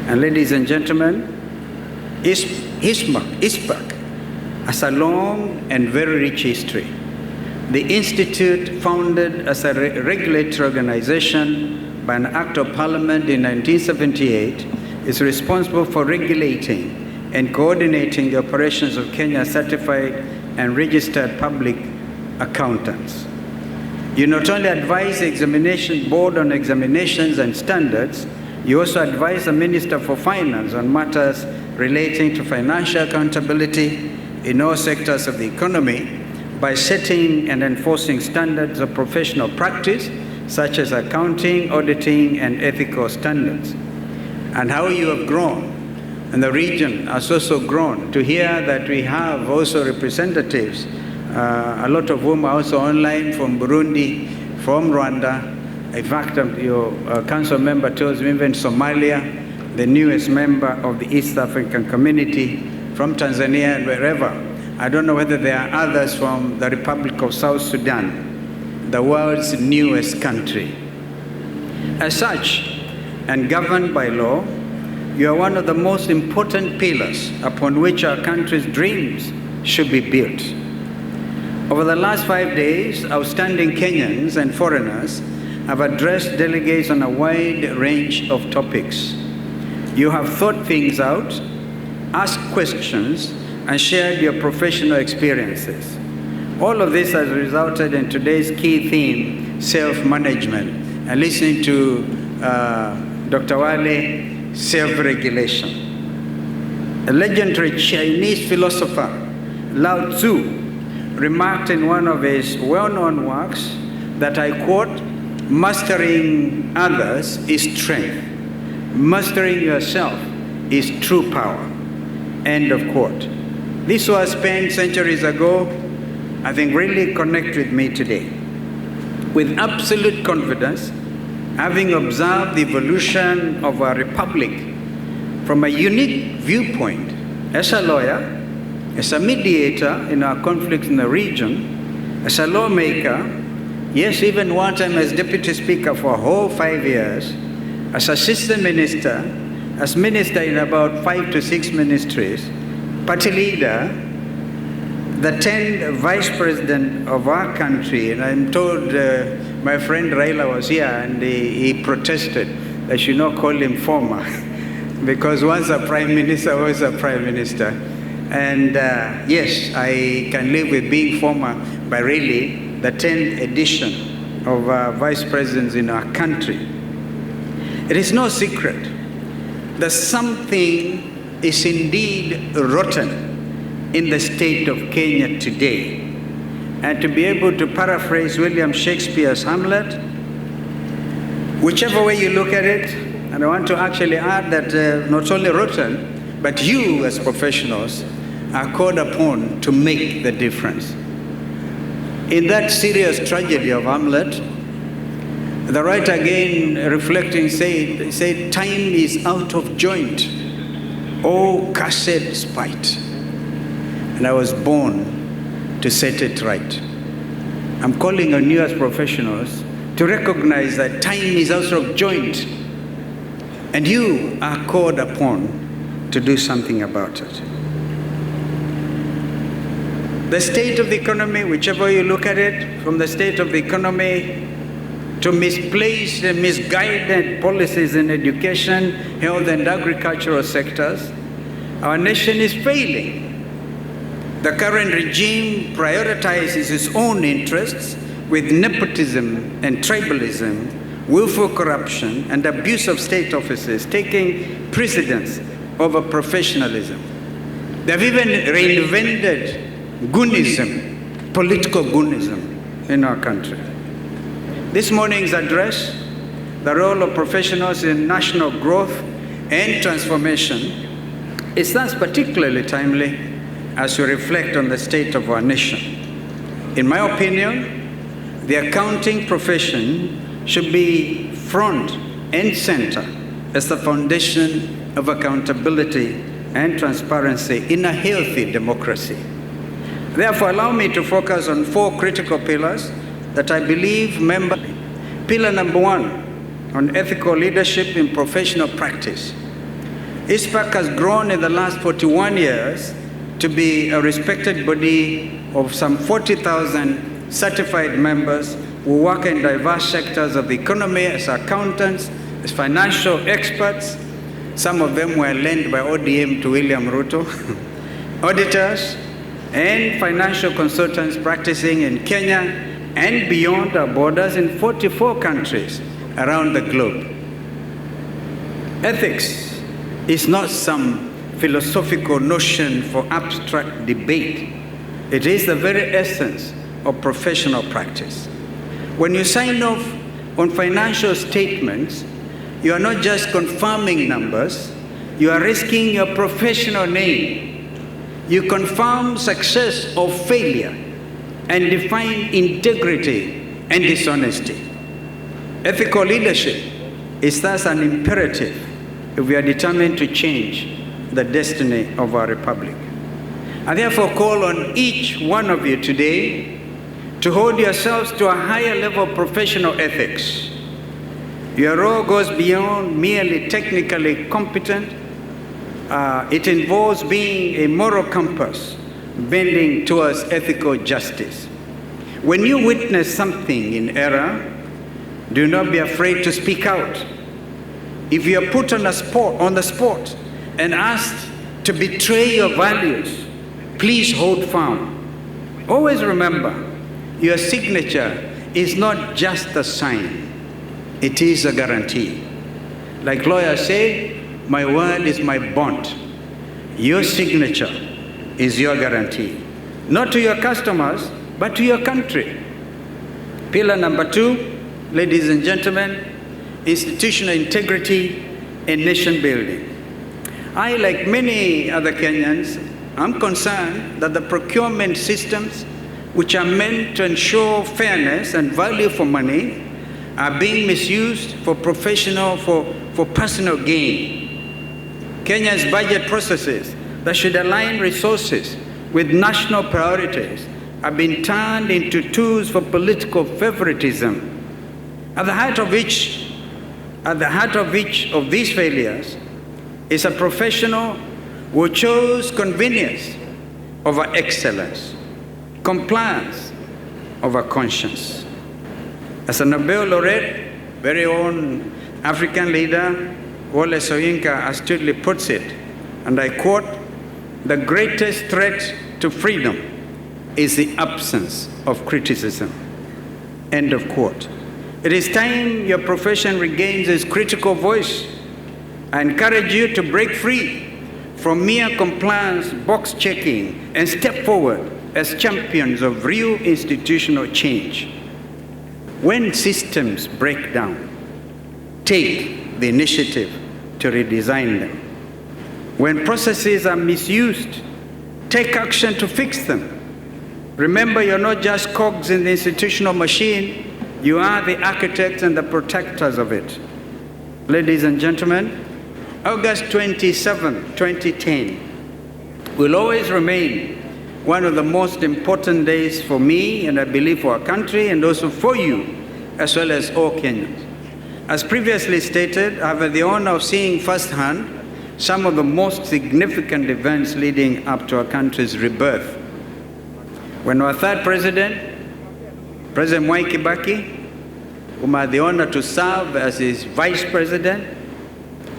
And ladies and gentlemen, ICPAK has a long and very rich history. The institute, founded as a regulatory organization by an act of parliament in 1978, is responsible for regulating and coordinating the operations of Kenya certified and registered public accountants. You not only advise the examination board on examinations and standards, you also advise the Minister for Finance on matters relating to financial accountability in all sectors of the economy by setting and enforcing standards of professional practice, such as accounting, auditing, and ethical standards. And how you have grown, and the region has also grown, to hear that we have also representatives, a lot of whom are also online, from Burundi, from Rwanda. In fact, your council member tells me even Somalia, the newest member of the East African community, from Tanzania and wherever. I don't know whether there are others from the Republic of South Sudan, the world's newest country. As such, and governed by law, you are one of the most important pillars upon which our country's dreams should be built. Over the last 5 days, outstanding Kenyans and foreigners have addressed delegates on a wide range of topics. You have thought things out, asked questions, and shared your professional experiences. All of this has resulted in today's key theme, self-management, and listening to Dr. Wale, self-regulation. A legendary Chinese philosopher, Lao Tzu, remarked in one of his well-known works that, I quote, "Mastering others is strength. Mastering yourself is true power." End of quote. This was penned centuries ago, I think really connect with me today. With absolute confidence, having observed the evolution of our republic from a unique viewpoint, as a lawyer, as a mediator in our conflicts in the region, as a lawmaker, yes, even one time as deputy speaker for a whole 5 years, as assistant minister, as minister in about 5 to 6 ministries, party leader, the 10th vice president of our country, and I'm told my friend Raila was here and he protested. I should not call him former, because once a prime minister, always a prime minister. And yes, I can live with being former, but really the 10th edition of vice presidents in our country. It is no secret that something is indeed rotten in the state of Kenya today. And to be able to paraphrase William Shakespeare's Hamlet, whichever way you look at it, and I want to actually add that not only rotten, but you as professionals are called upon to make the difference. In that serious tragedy of Hamlet, the writer again reflecting said, "Time is out of joint, oh cursed spite, and I was born to set it right." I'm calling on you as professionals to recognize that time is out of joint, and you are called upon to do something about it. The state of the economy, whichever you look at it, from the state of the economy to misplaced and misguided policies in education, health, and agricultural sectors, our nation is failing. The current regime prioritizes its own interests with nepotism and tribalism, willful corruption, and abuse of state offices taking precedence over professionalism. They've even reinvented goonism, political goonism in our country. This morning's address, the role of professionals in national growth and transformation, is thus particularly timely as we reflect on the state of our nation. In my opinion, the accounting profession should be front and center as the foundation of accountability and transparency in a healthy democracy. Therefore, allow me to focus on 4 critical pillars that I believe Pillar number 1, on ethical leadership in professional practice. ICPAK has grown in the last 41 years to be a respected body of some 40,000 certified members who work in diverse sectors of the economy as accountants, as financial experts. Some of them were lent by ODM to William Ruto, auditors, and financial consultants practicing in Kenya and beyond our borders in 44 countries around the globe. Ethics is not some philosophical notion for abstract debate. It is the very essence of professional practice. When you sign off on financial statements, you are not just confirming numbers, you are risking your professional name. You confirm success or failure and define integrity and dishonesty. Ethical leadership is thus an imperative if we are determined to change the destiny of our republic. I therefore call on each one of you today to hold yourselves to a higher level of professional ethics. Your role goes beyond merely technically competent. It involves being a moral compass bending towards ethical justice. When you witness something in error, do not be afraid to speak out. If you are put on the spot and asked to betray your values, please hold firm. Always remember, your signature is not just a sign, it is a guarantee. Like lawyers say, my word is my bond. Your signature is your guarantee. Not to your customers, but to your country. Pillar number 2, ladies and gentlemen, institutional integrity and nation building. I, like many other Kenyans, am concerned that the procurement systems, which are meant to ensure fairness and value for money, are being misused for personal gain. Kenya's budget processes that should align resources with national priorities have been turned into tools for political favoritism. At the heart of each of these failures is a professional who chose convenience over excellence, compliance over conscience. As a Nobel laureate, very own African leader, Wole Soyinka astutely puts it, and I quote, "The greatest threat to freedom is the absence of criticism." End of quote. It is time your profession regains its critical voice. I encourage you to break free from mere compliance, box checking, and step forward as champions of real institutional change. When systems break down, take the initiative to redesign them. When processes are misused, take action to fix them. Remember, you're not just cogs in the institutional machine, you are the architects and the protectors of it. Ladies and gentlemen, August 27, 2010 will always remain one of the most important days for me, and I believe for our country, and also for you, as well as all Kenyans. As previously stated, I have the honor of seeing firsthand some of the most significant events leading up to our country's rebirth. When our third president, President Kibaki, whom I had the honor to serve as his vice president,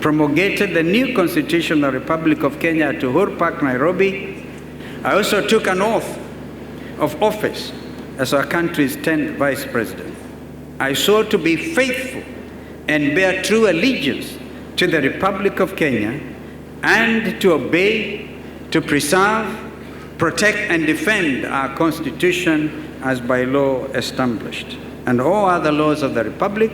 promulgated the new Constitutional Republic of Kenya at Uhuru Park, Nairobi, I also took an oath of office as our country's 10th vice president. I swore to be faithful and bear true allegiance to the Republic of Kenya and to obey, to preserve, protect and defend our Constitution as by law established, and all other laws of the Republic,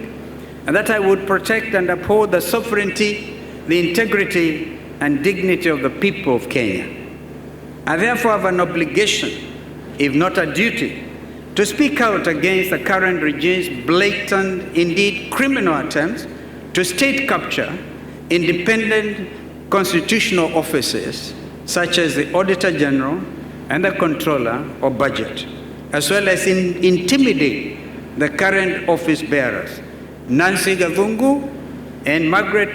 and that I would protect and uphold the sovereignty, the integrity and dignity of the people of Kenya. I therefore have an obligation, if not a duty, to speak out against the current regime's blatant, indeed criminal attempts to state capture independent constitutional offices such as the Auditor General and the Controller of Budget, as well as intimidate the current office bearers, Nancy Gavungu and Margaret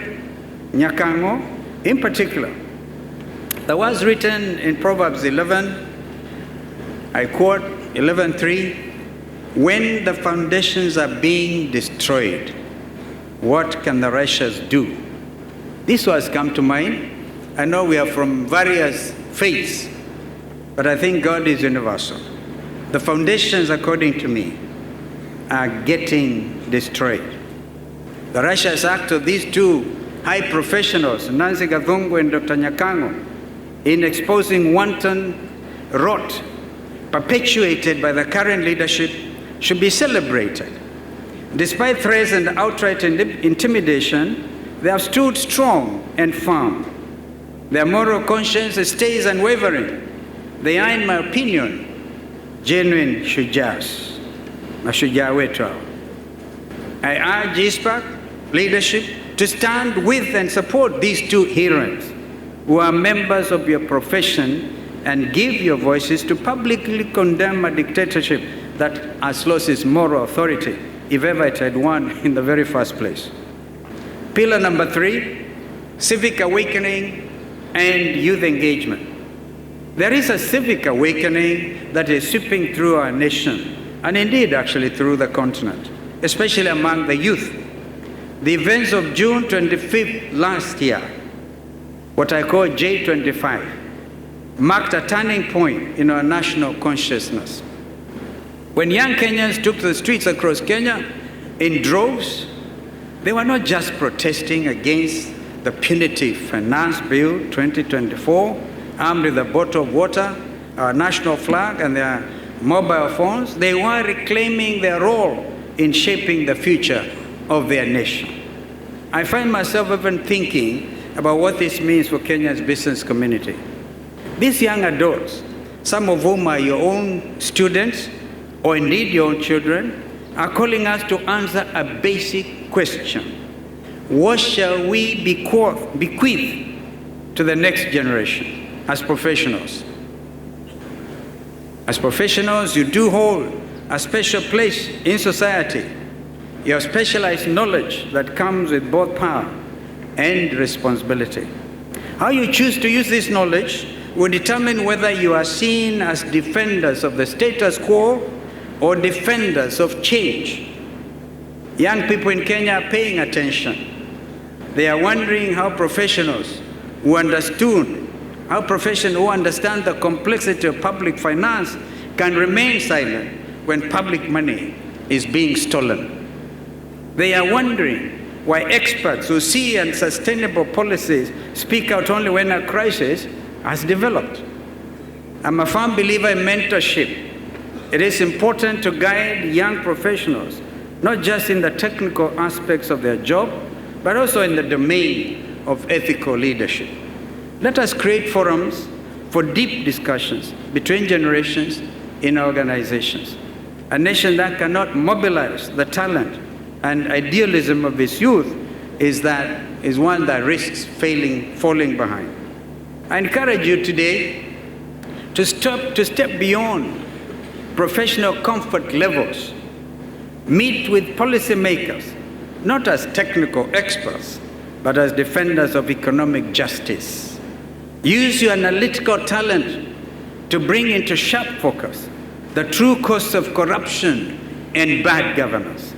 Nyakango, In particular, there was written in Proverbs 11, I quote 11:3, when the foundations are being destroyed, what can the righteous do? This was come to mind. I know we are from various faiths, but I think God is universal. The foundations, according to me, are getting destroyed. The righteous act of these two high professionals, Nancy Gathungu and Dr. Nyakango, in exposing wanton rot perpetuated by the current leadership should be celebrated. Despite threats and outright intimidation, they have stood strong and firm. Their moral conscience stays unwavering. They are, in my opinion, genuine shujas, mashujaa wetu hao. I urge ICPAK leadership to stand with and support these two heroes who are members of your profession and give your voices to publicly condemn a dictatorship that has lost its moral authority, if ever it had one in the very first place. Pillar number 3, civic awakening and youth engagement. There is a civic awakening that is sweeping through our nation, and indeed actually through the continent, especially among the youth. The events of June 25th last year, what I call J25, marked a turning point in our national consciousness. When young Kenyans took to the streets across Kenya in droves, they were not just protesting against the punitive Finance Bill 2024, armed with a bottle of water, our national flag, and their mobile phones. They were reclaiming their role in shaping the future of their nation. I find myself even thinking about what this means for Kenya's business community. These young adults, some of whom are your own students, or indeed your own children, are calling us to answer a basic question. What shall we bequeath to the next generation as professionals? As professionals, you do hold a special place in society. You have specialized knowledge that comes with both power and responsibility. How you choose to use this knowledge will determine whether you are seen as defenders of the status quo or defenders of change. Young people in Kenya are paying attention. They are wondering how professionals who understand the complexity of public finance can remain silent when public money is being stolen. They are wondering why experts who see unsustainable policies speak out only when a crisis has developed. I'm a firm believer in mentorship. It is important to guide young professionals, not just in the technical aspects of their job, but also in the domain of ethical leadership. Let us create forums for deep discussions between generations in organizations. A nation that cannot mobilize the talent and idealism of its youth is one that risks falling behind. I encourage you today to step beyond professional comfort levels. Meet with policymakers, not as technical experts, but as defenders of economic justice. Use your analytical talent to bring into sharp focus the true costs of corruption and bad governance.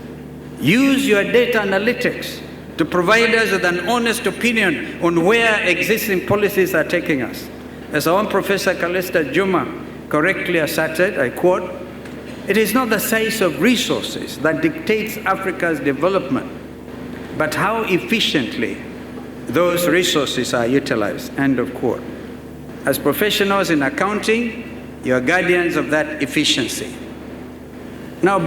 Use your data analytics to provide us with an honest opinion on where existing policies are taking us. As our own Professor Kalista Juma correctly asserted, I quote, "It is not the size of resources that dictates Africa's development, but how efficiently those resources are utilized," end of quote. As professionals in accounting, you are guardians of that efficiency. Now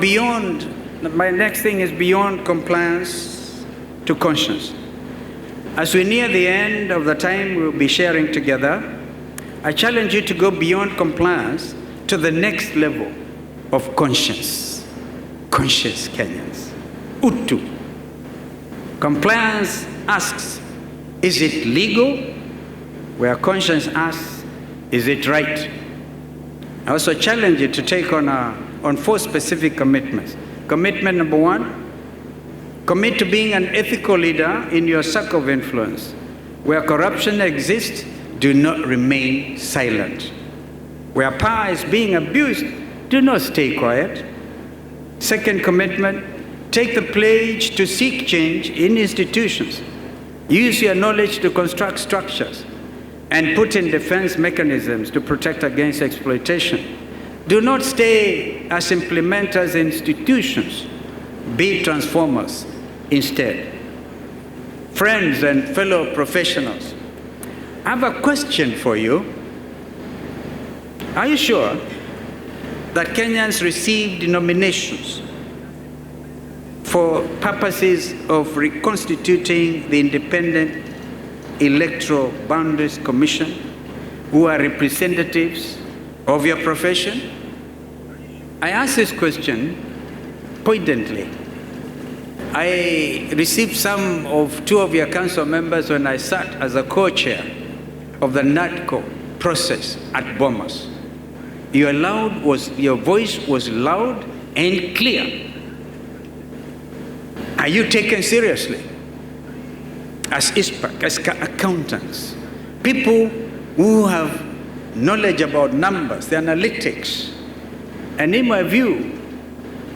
my next thing is beyond compliance to conscience. As we near the end of the time we'll be sharing together, I challenge you to go beyond compliance to the next level of conscience. Conscious Kenyans. Utu. Compliance asks, is it legal? Where conscience asks, is it right? I also challenge you to take on 4 specific commitments. Commitment number 1, commit to being an ethical leader in your circle of influence. Where corruption exists, do not remain silent. Where power is being abused, do not stay quiet. Second commitment, take the pledge to seek change in institutions. Use your knowledge to construct structures and put in defense mechanisms to protect against exploitation. Do not stay as implementers in institutions, be transformers instead. Friends and fellow professionals, I have a question for you. Are you sure that Kenyans received nominations for purposes of reconstituting the Independent Electoral Boundaries Commission, who are representatives of your profession? I ask this question pointedly. I received some of two of your council members when I sat as a co-chair of the NADCO process at Bomas. Your voice was loud and clear. Are you taken seriously as ICPAK, as accountants, people who have knowledge about numbers, the analytics? And in my view,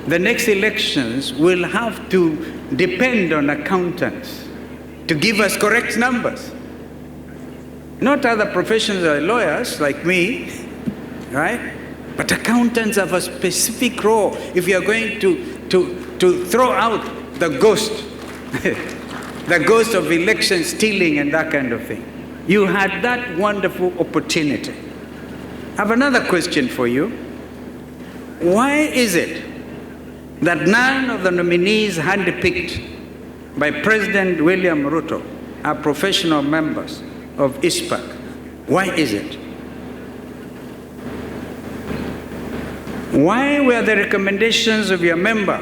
the next elections will have to depend on accountants to give us correct numbers. Not other professions or lawyers like me, right? But accountants have a specific role if you're going to throw out the ghost, the ghost of election stealing and that kind of thing. You had that wonderful opportunity. I have another question for you. Why is it that none of the nominees handpicked by President William Ruto are professional members of ICPAK? Why is it? Why were the recommendations of your member,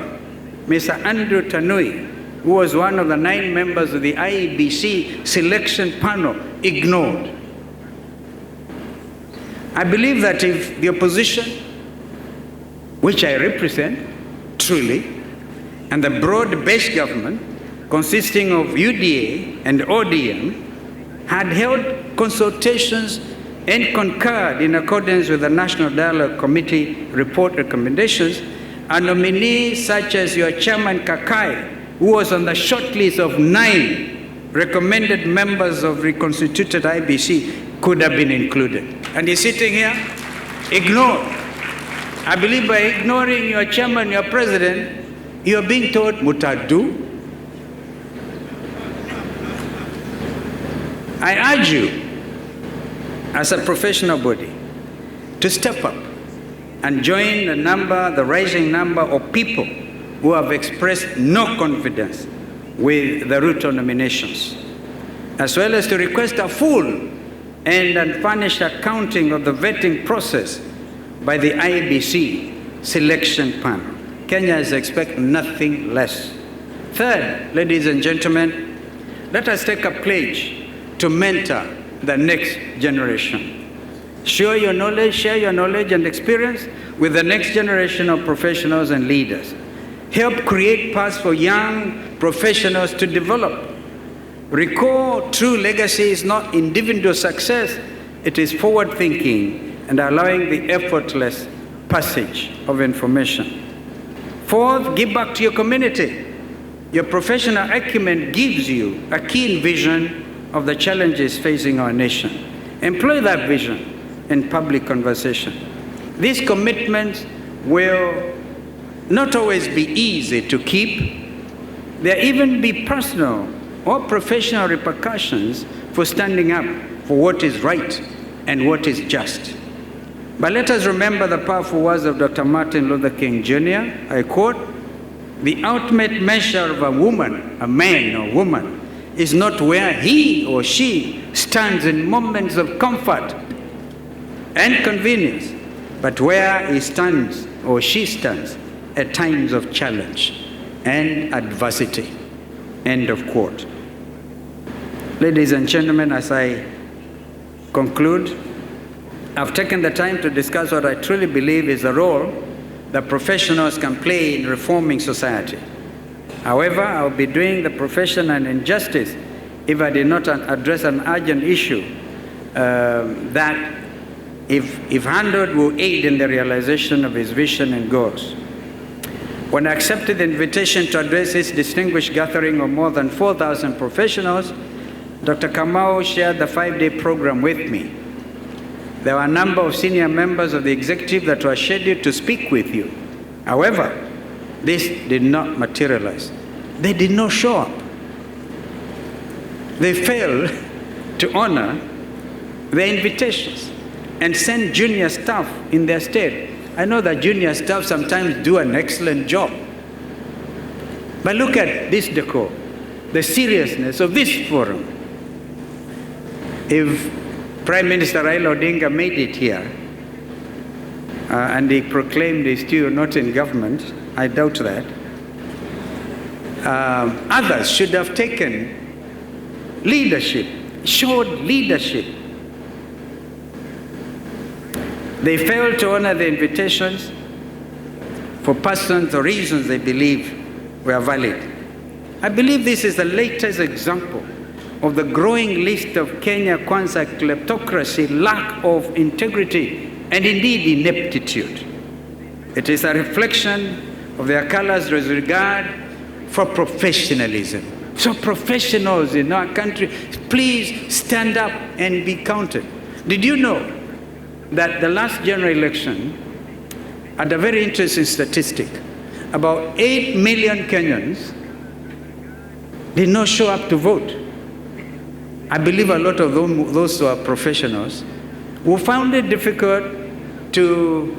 Mr. Andrew Tanui, who was one of the 9 members of the IEBC selection panel, ignored? I believe that if the opposition, which I represent truly, and the broad-based government consisting of UDA and ODM had held consultations and concurred in accordance with the National Dialogue Committee report recommendations, a nominee such as your chairman Kakai, who was on the short list of 9 recommended members of reconstituted IBC, could have been included. And he's sitting here, ignored. I believe by ignoring your chairman, your president, you're being told, Mutadu. I urge you, as a professional body, to step up and join the rising number of people who have expressed no confidence with the Ruto nominations, as well as to request a full and unfurnished accounting of the vetting process by the IEBC selection panel. Kenyans expect nothing less. Third, ladies and gentlemen, let us take a pledge to mentor the next generation. Share your knowledge and experience with the next generation of professionals and leaders. Help create paths for young professionals to develop. Recall, true legacy is not individual success, it is forward thinking and allowing the effortless passage of information. Fourth, give back to your community. Your professional acumen gives you a keen vision of the challenges facing our nation. Employ that vision in public conversation. These commitments will not always be easy to keep. There even be personal or professional repercussions for standing up for what is right and what is just. But let us remember the powerful words of Dr. Martin Luther King Jr. I quote, "The ultimate measure of a woman, a man or woman, is not where he or she stands in moments of comfort and convenience, but where he stands or she stands at times of challenge and adversity." End of quote. Ladies and gentlemen, as I conclude, I've taken the time to discuss what I truly believe is the role that professionals can play in reforming society. However, I'll be doing the profession an injustice if I did not address an urgent issue that, if handled, will aid in the realization of his vision and goals. When I accepted the invitation to address this distinguished gathering of more than 4,000 professionals, Dr. Kamau shared the 5-day program with me. There were a number of senior members of the executive that were scheduled to speak with you. However, this did not materialize. They did not show up. They failed to honor their invitations and send junior staff in their stead. I know that junior staff sometimes do an excellent job. But look at this decor, the seriousness of this forum. If Prime Minister Raila Odinga made it here, and he proclaimed he's still not in government, I doubt that, others should have taken leadership, showed leadership. They failed to honor the invitations for persons or reasons they believe were valid. I believe this is the latest example of the growing list of Kenya Kwanza kleptocracy, lack of integrity, and indeed ineptitude. It is a reflection of their callous disregard for professionalism. So professionals in our country, please stand up and be counted. Did you know that the last general election had a very interesting statistic? About 8 million Kenyans did not show up to vote. I believe a lot of those who are professionals who found it difficult to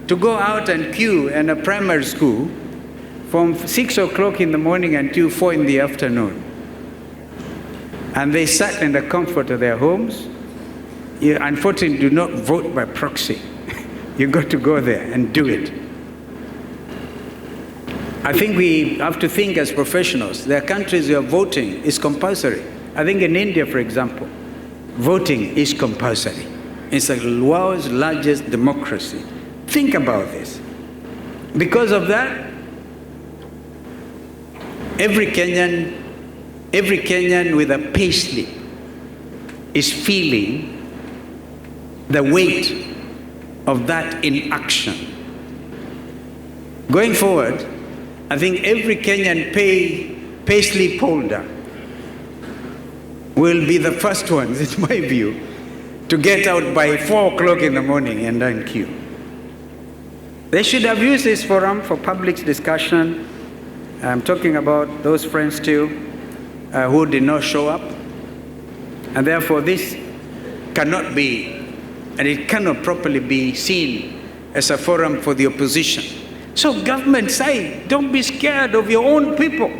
go out and queue in a primary school from 6 o'clock in the morning until 4 in the afternoon. And they sat in the comfort of their homes. You unfortunately do not vote by proxy. You got to go there and do it. I think we have to think as professionals. There are countries where voting is compulsory. I think in India, for example, voting is compulsory. It's the world's largest democracy. Think about this. Because of that, every Kenyan with a payslip is feeling the weight of that inaction. Going forward, I think every Kenyan payslip holder will be the first ones, in my view, to get out by 4 o'clock in the morning and then queue. They should have used this forum for public discussion. I'm talking about those friends too who did not show up. And therefore this cannot be, and it cannot properly be seen as a forum for the opposition. So government side, don't be scared of your own people.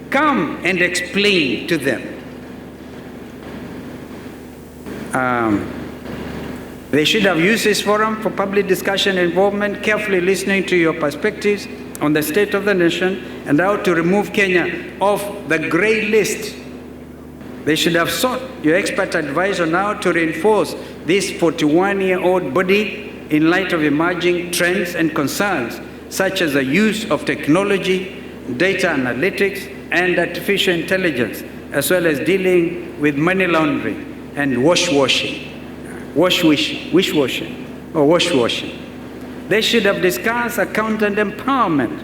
Come and explain to them. They should have used this forum for public discussion and involvement, carefully listening to your perspectives on the state of the nation and how to remove Kenya off the grey list. They should have sought your expert advice on how to reinforce this 41-year-old body in light of emerging trends and concerns, such as the use of technology, data analytics, and artificial intelligence, as well as dealing with money laundering and wish-washing. They should have discussed accountant empowerment.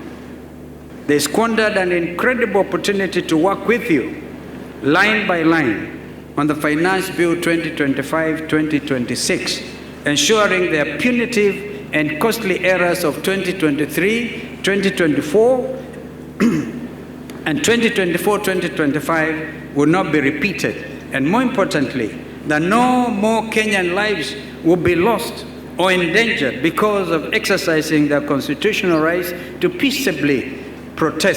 They squandered an incredible opportunity to work with you, line by line, on the Finance Bill 2025-2026, ensuring their punitive and costly errors of 2023, 2024, and 2024-2025 will not be repeated. And more importantly, that no more Kenyan lives will be lost or endangered because of exercising their constitutional rights to peaceably protest.